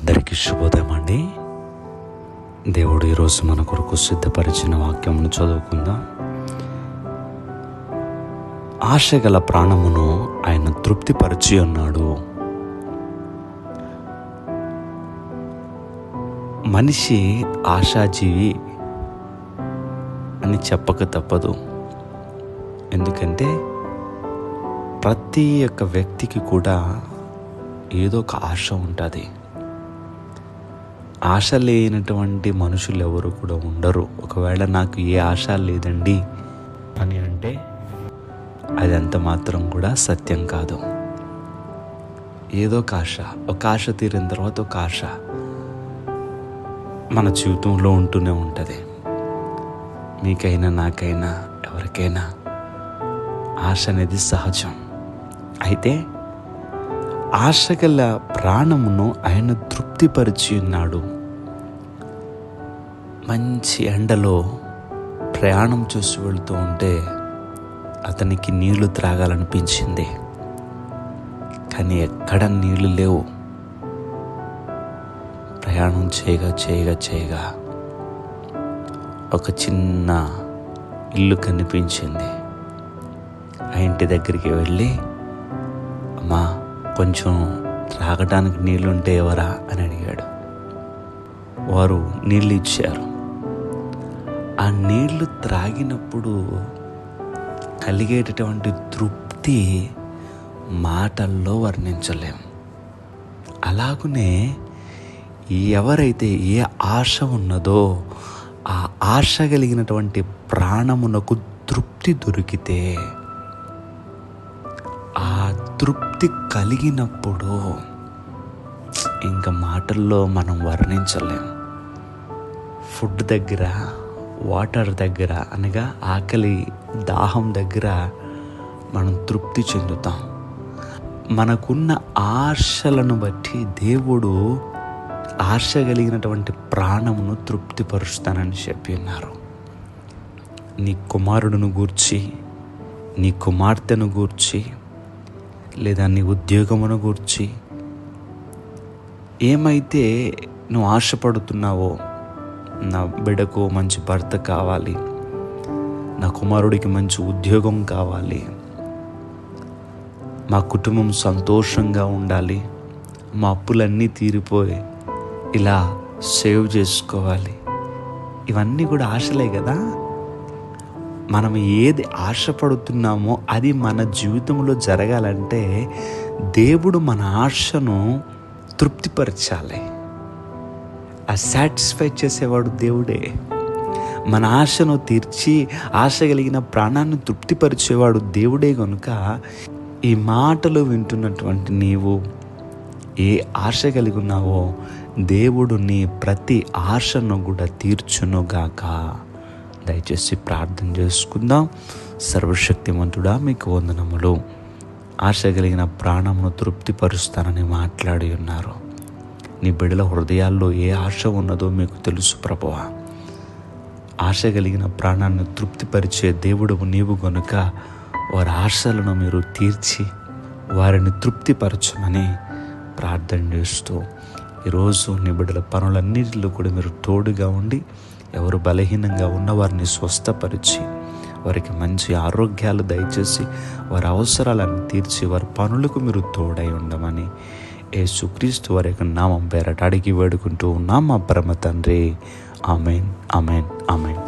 అందరికీ శుభోదయం అండి. దేవుడు ఈరోజు మన కొరకు సిద్ధపరిచిన వాక్యమును చదువుకుందాం. ఆశ గల ప్రాణమును ఆయన తృప్తిపరిచి ఉన్నాడు. మనిషి ఆశాజీవి అని చెప్పక తప్పదు. ఎందుకంటే ప్రతి ఒక్క వ్యక్తికి కూడా ఏదో ఒక ఆశ ఉంటుంది. ఆశ లేనటువంటి మనుషులు ఎవరు కూడా ఉండరు. ఒకవేళ నాకు ఏ ఆశ లేదండి అని అంటే అది అంత మాత్రం కూడా సత్యం కాదు. ఏదో ఒక ఆశ తీరిన తర్వాత ఒక ఆశ మన జీవితంలో ఉంటూనే ఉంటుంది. మీకైనా నాకైనా ఎవరికైనా ఆశ అనేది సహజం. అయితే ఆశ గల ప్రాణమును ఆయన తృప్తిపరిచి ఉన్నాడు. మంచి ఎండలో ప్రయాణం చూసి వెళుతూ ఉంటే అతనికి నీళ్లు త్రాగాలనిపించింది. కానీ ఎక్కడ నీళ్లు లేవు. ప్రయాణం చేయగా ఒక చిన్న ఇల్లు కనిపించింది. ఆ ఇంటి దగ్గరికి వెళ్ళి, అమ్మా కొంచెం త్రాగడానికి నీళ్లుంటే ఎవరా అని అడిగాడు. వారు నీళ్ళు ఇచ్చారు. ఆ నీళ్లు త్రాగినప్పుడు కలిగేటటువంటి తృప్తి మాటల్లో వర్ణించలేం. అలాగునే ఎవరైతే ఏ ఆశ ఉన్నదో ఆ ఆశ కలిగినటువంటి ప్రాణమునకు తృప్తి దొరికితే, ఆ తృప్తి కలిగినప్పుడు ఇంకా మాటల్లో మనం వర్ణించలేం. ఫుడ్ దగ్గర, వాటర్ దగ్గర, అనగా ఆకలి దాహం దగ్గర మనం తృప్తి చెందుతాం. మనకున్న ఆశలను బట్టి దేవుడు ఆశ కలిగినటువంటి ప్రాణమును తృప్తిపరుస్తానని చెప్పి ఉన్నారు. నీ కుమారుడును గూర్చి, నీ కుమార్తెను గూర్చి, లేదా నీ ఉద్యోగమును గూర్చి ఏమైతే నువ్వు ఆశపడుతున్నావో, నా బిడ్డకు మంచి భర్త కావాలి, నా కుమారుడికి మంచి ఉద్యోగం కావాలి, మా కుటుంబం సంతోషంగా ఉండాలి, మా అప్పులన్నీ తీరిపోయి ఇలా సేవ్ చేసుకోవాలి, ఇవన్నీ కూడా ఆశలే కదా. మనం ఏది ఆశపడుతున్నామో అది మన జీవితంలో జరగాలంటే దేవుడు మన ఆశను తృప్తిపరచాలి. ఆ సాటిస్ఫై చేసేవాడు దేవుడే. మన ఆశను తీర్చి ఆశ కలిగిన ప్రాణాన్ని తృప్తిపరిచేవాడు దేవుడే. కనుక ఈ మాటలు వింటున్నటువంటి నీవు ఏ ఆశ కలిగి ఉన్నావో దేవుడు నీ ప్రతి ఆశను కూడా తీర్చునుగాక. దయచేసి ప్రార్థన చేసుకుందాం. సర్వశక్తిమంతుడా, మీకు వందనములు. ఆశ కలిగిన ప్రాణమును తృప్తిపరుస్తానని మాట్లాడి ఉన్నారు. నీ బిడ్డల హృదయాల్లో ఏ ఆశ ఉన్నదో మీకు తెలుసు ప్రభువా. ఆశ కలిగిన ప్రాణాన్ని తృప్తిపరిచే దేవుడు నీవు గనుక వారి ఆశలను మీరు తీర్చి వారిని తృప్తిపరచమని ప్రార్థన చేస్తూ ఈరోజు నీ బిడ్డల పనులన్నిటిలో కూడా మీరు తోడుగా ఉండి, ఎవరు బలహీనంగా ఉన్న వారిని స్వస్థపరిచి వారికి మంచి ఆరోగ్యాలు దయచేసి వారి అవసరాలను తీర్చి వారి పనులకు మీరు తోడై ఉండమని యేసుక్రీస్తు వారి యొక్క నామం పేరట అడిగి వేడుకుంటూ ఉన్నాం మా పరమ తండ్రి. Amen, amen, amen.